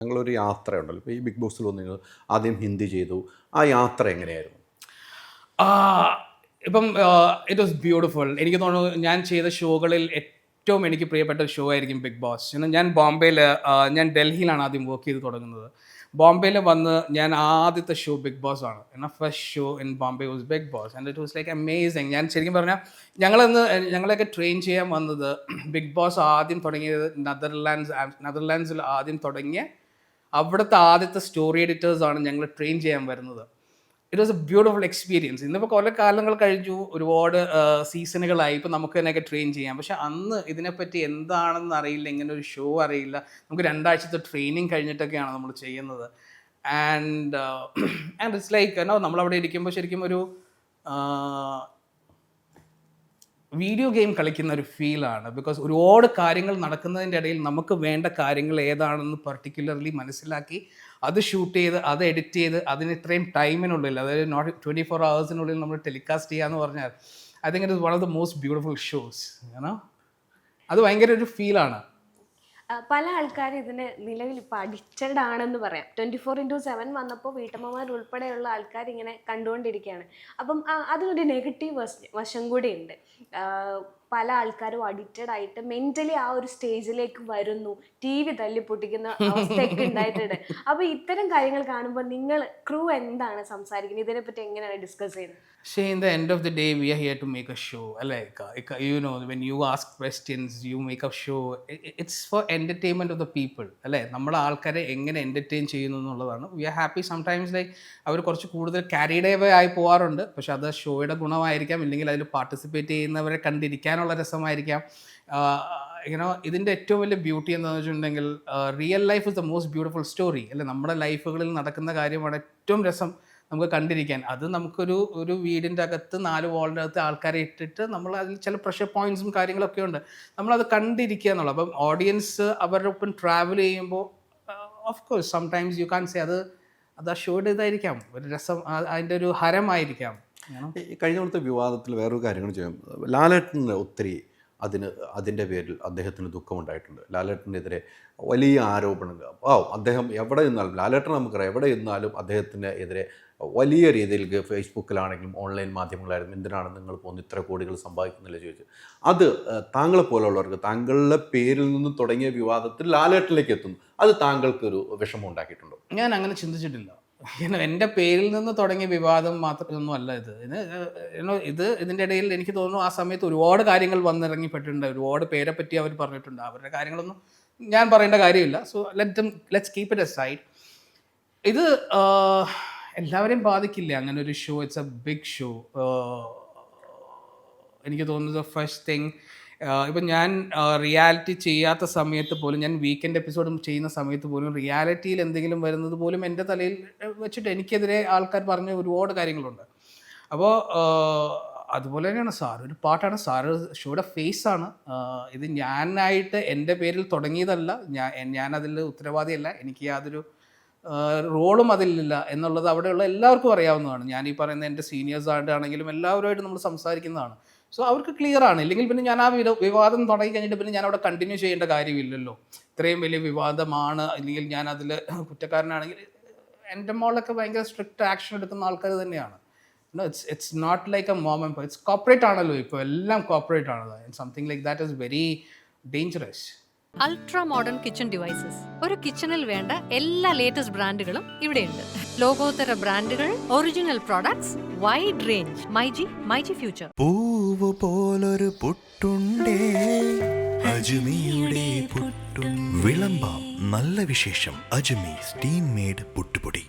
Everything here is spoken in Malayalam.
ഞങ്ങളൊരു യാത്രയുണ്ടല്ലോ, ഇപ്പോൾ ഈ ബിഗ് ബോസിൽ വന്നു ആദ്യം ഹിന്ദി ചെയ്തു. ആ യാത്ര എങ്ങനെയായിരുന്നു? ഇപ്പം ഇറ്റ് വാസ് ബ്യൂട്ടിഫുൾ. എനിക്ക് തോന്നുന്നു ഞാൻ ചെയ്ത ഷോകളിൽ ഏറ്റവും എനിക്ക് പ്രിയപ്പെട്ട ഒരു ഷോ ആയിരിക്കും ബിഗ് ബോസ്. ഞാൻ ബോംബെയിൽ, ഞാൻ ഡൽഹിയിലാണ് ആദ്യം വർക്ക് ചെയ്ത് തുടങ്ങുന്നത്. ബോംബെയിൽ വന്ന് ഞാൻ ആദ്യത്തെ ഷോ ബിഗ് ബോസ് ആണ്. First show in Bombay was Bigg Boss and it was like amazing. ഞാൻ ശരിക്കും പറഞ്ഞാൽ ഞങ്ങളെയൊക്കെ ട്രെയിൻ ചെയ്യാൻ വന്നത് ബിഗ് ബോസ് ആദ്യം തുടങ്ങിയത് നെതർലാൻഡ്സിൽ ആദ്യം തുടങ്ങിയ അവിടുത്തെ ആദ്യത്തെ സ്റ്റോറി എഡിറ്റേഴ്സാണ് ഞങ്ങൾ ട്രെയിൻ ചെയ്യാൻ വരുന്നത്. It was A beautiful experience. ഇന്നിപ്പോൾ കുറേ കാലങ്ങൾ കഴിഞ്ഞു, ഒരുപാട് സീസണുകളായി, ഇപ്പോൾ നമുക്ക് തന്നെയൊക്കെ ട്രെയിൻ ചെയ്യാം. പക്ഷെ അന്ന് ഇതിനെപ്പറ്റി എന്താണെന്ന് അറിയില്ല, ഇങ്ങനെ ഒരു ഷോ അറിയില്ല. നമുക്ക് 2 ആഴ്ചത്തെ ട്രെയിനിങ് കഴിഞ്ഞിട്ടൊക്കെയാണ് നമ്മൾ ചെയ്യുന്നത്. ആൻഡ് ഇറ്റ്സ് ലൈക്ക് നമ്മളവിടെ ഇരിക്കുമ്പോൾ ശരിക്കും ഒരു വീഡിയോ ഗെയിം കളിക്കുന്ന ഒരു ഫീലാണ്. ബിക്കോസ് ഒരുപാട് കാര്യങ്ങൾ നടക്കുന്നതിൻ്റെ ഇടയിൽ നമുക്ക് വേണ്ട കാര്യങ്ങൾ ഏതാണെന്ന് പർട്ടിക്കുലർലി മനസ്സിലാക്കി അത് ഷൂട്ട് ചെയ്ത് അത് എഡിറ്റ് ചെയ്ത് അതിന് ഇത്രയും ടൈമിനുള്ളിൽ, അതായത് നോട്ട് 24 hours നമ്മൾ ടെലികാസ്റ്റ് ചെയ്യാന്ന് പറഞ്ഞാൽ I think it is one of the most beautiful shows. അത് ഭയങ്കര ഒരു ഫീലാണ്. പല ആൾക്കാരും ഇതിന് നിലവിൽ ഇപ്പം അഡിക്റ്റഡ് ആണെന്ന് പറയാം. 24/7 വന്നപ്പോൾ വീട്ടമ്മമാർ ഉൾപ്പെടെയുള്ള ആൾക്കാർ ഇങ്ങനെ കണ്ടുകൊണ്ടിരിക്കുകയാണ്. അപ്പം അതിനൊരു നെഗറ്റീവ് വശം കൂടി ഉണ്ട്. പല ആൾക്കാരും അഡിക്റ്റഡ് ആയിട്ട് മെൻ്റലി ആ ഒരു സ്റ്റേജിലേക്ക് വരുന്നു, TV തല്ലി പൊട്ടിക്കുന്ന അവസ്ഥയൊക്കെ ഉണ്ടായിട്ടുണ്ട്. അപ്പോൾ ഇത്തരം കാര്യങ്ങൾ കാണുമ്പോൾ നിങ്ങൾ ക്രൂ എന്താണ് സംസാരിക്കുന്നത്, ഇതിനെപ്പറ്റി എങ്ങനെയാണ് ഡിസ്കസ് ചെയ്യുന്നത്? See, in the end of the day, we are here to make a show. Like, when you ask questions, you make a show. It's for entertainment of the people. അല്ലേ, നമ്മളെ ആൾക്കാരെ എങ്ങനെ എൻ്റർടൈൻ ചെയ്യുന്നു എന്നുള്ളതാണ്. We are happy sometimes. Like അവർ കുറച്ച് കൂടുതൽ ക്യാരിഡ് അവേ ആയി പോകാറുണ്ട്. പക്ഷെ അത് ഷോയുടെ ഗുണമായിരിക്കാം, ഇല്ലെങ്കിൽ അതിൽ പാർട്ടിസിപ്പേറ്റ് ചെയ്യുന്നവരെ കണ്ടിരിക്കാനുള്ള രസമായിരിക്കാം. ഇതിൻ്റെ ഏറ്റവും വലിയ ബ്യൂട്ടി എന്താണെന്ന് വെച്ചിട്ടുണ്ടെങ്കിൽ, real life is the most beautiful story. അല്ലെ, നമ്മുടെ ലൈഫുകളിൽ നടക്കുന്ന കാര്യമാണ് ഏറ്റവും രസം നമുക്ക് കണ്ടിരിക്കാൻ. അത് നമുക്കൊരു വീടിൻ്റെ അകത്ത് 4 വാളിൻ്റെ അകത്ത് ആൾക്കാരെ ഇട്ടിട്ട് നമ്മൾ അതിൽ ചില പ്രഷർ പോയിൻറ്റ്സും കാര്യങ്ങളൊക്കെ ഉണ്ട്, നമ്മളത് കണ്ടിരിക്കുക എന്നുള്ളത്. അപ്പം ഓഡിയൻസ് അവരുടെ ഒപ്പം ട്രാവൽ ചെയ്യുമ്പോൾ of course sometimes you can say അത് ആ ഷോയുടെ ഇതായിരിക്കാം, ഒരു രസം, അതിൻ്റെ ഒരു ഹരമായിരിക്കാം. കഴിഞ്ഞ കൊടുത്ത വിവാദത്തിൽ വേറൊരു കാര്യങ്ങൾ ചെയ്യാം. ലാലേട്ടന് ഒത്തിരി അതിൻ്റെ പേരിൽ അദ്ദേഹത്തിന് ദുഃഖമുണ്ടായിട്ടുണ്ട്. ലാലേട്ടനെതിരെ വലിയ ആരോപണങ്ങൾ. അദ്ദേഹം എവിടെ നിന്നാലും, ലാലേട്ടൻ നമുക്കറിയാം, എവിടെ നിന്നാലും അദ്ദേഹത്തിന് എതിരെ വലിയ രീതിയിൽ ഫേസ്ബുക്കിലാണെങ്കിലും ഓൺലൈൻ മാധ്യമങ്ങളായിരുന്നു എന്തിനാണ് നിങ്ങൾ പോകുന്നത്, ഇത്ര കോടികൾ സമ്പാദിക്കുന്നില്ല ചോദിച്ചു. അത് താങ്കളെ പോലുള്ളവർക്ക് താങ്കളുടെ പേരിൽ നിന്ന് തുടങ്ങിയ വിവാദത്തിൽ ലാലേട്ടനിലേക്ക് എത്തുന്നു. അത് താങ്കൾക്കൊരു വിഷമം ഉണ്ടാക്കിയിട്ടുണ്ടോ? ഞാൻ അങ്ങനെ ചിന്തിച്ചിട്ടില്ല. എൻ്റെ പേരിൽ നിന്ന് തുടങ്ങിയ വിവാദം മാത്രമൊന്നും അല്ല ഇതിൻ്റെ ഇടയിൽ എനിക്ക് തോന്നുന്നു ആ സമയത്ത് ഒരുപാട് കാര്യങ്ങൾ വന്നിറങ്ങിപ്പെട്ടിട്ടുണ്ട്. ഒരുപാട് പേരെ പറ്റി അവർ പറഞ്ഞിട്ടുണ്ട്. അവരുടെ കാര്യങ്ങളൊന്നും ഞാൻ പറയേണ്ട കാര്യമില്ല. So let's keep it aside. ഇത് എല്ലാവരെയും ബാധിക്കില്ല അങ്ങനെ ഒരു show. It's a big show. എനിക്ക് തോന്നുന്നത് ഫസ്റ്റ് തിങ്, ഇപ്പം ഞാൻ റിയാലിറ്റി ചെയ്യാത്ത സമയത്ത് പോലും, ഞാൻ വീക്കെൻഡ് എപ്പിസോഡും ചെയ്യുന്ന സമയത്ത് പോലും റിയാലിറ്റിയിൽ എന്തെങ്കിലും വരുന്നത് പോലും എൻ്റെ തലയിൽ വെച്ചിട്ട് എനിക്കെതിരെ ആൾക്കാർ പറഞ്ഞ ഒരുപാട് കാര്യങ്ങളുണ്ട്. അപ്പോൾ അതുപോലെ തന്നെയാണ് സാറ് ഒരു പാട്ടാണ്, സാറ് ഷോയുടെ ഫേസാണ്. ഇത് ഞാനായിട്ട് എൻ്റെ പേരിൽ തുടങ്ങിയതല്ല, ഞാനതിൽ ഉത്തരവാദിയല്ല, എനിക്ക് യാതൊരു റോളും അതിലില്ല എന്നുള്ളത് അവിടെയുള്ള എല്ലാവർക്കും അറിയാവുന്നതാണ്. ഞാൻ ഈ പറയുന്ന എൻ്റെ സീനിയേഴ്സായിട്ടാണെങ്കിലും എല്ലാവരുമായിട്ട് നമ്മൾ സംസാരിക്കുന്നതാണ്. സോ അവർക്ക് ക്ലിയർ ആണ്. ഇല്ലെങ്കിൽ പിന്നെ ഞാൻ ആ വിവാദം തുടങ്ങി കഴിഞ്ഞിട്ട് പിന്നെ ഞാൻ അവിടെ കണ്ടിന്യൂ ചെയ്യേണ്ട കാര്യമില്ലല്ലോ. ഇത്രയും വലിയ വിവാദമാണ്, അല്ലെങ്കിൽ ഞാൻ അതിൽ കുറ്റക്കാരനാണെങ്കിൽ എൻ്റെ മോളൊക്കെ ഭയങ്കര സ്ട്രിക്റ്റ് ആക്ഷൻ എടുക്കുന്ന ആൾക്കാർ തന്നെയാണ്. It's not like a mom and pop. It's corporate ആണല്ലോ, ഇപ്പോൾ എല്ലാം കോർപ്പറേറ്റ് ആണ്. Something like that is very dangerous. Ultra modern kitchen devices. ഒരു കിച്ചണിൽ വേണ്ട എല്ലാ ലേറ്റസ്റ്റ് ബ്രാൻഡുകളും ഇവിടെയുണ്ട്. ലോകോത്തര ബ്രാൻഡുകൾ, original products, wide range. MyG future. പൂവ് പോലൊരു പുട്ടുണ്ടേ അജ്മിയുടെ പുട്ടും. വിളമ്പാം നല്ല വിശേഷം. അജ്മി സ്റ്റീം മെയ്ഡ് പുട്ടുപൊടി.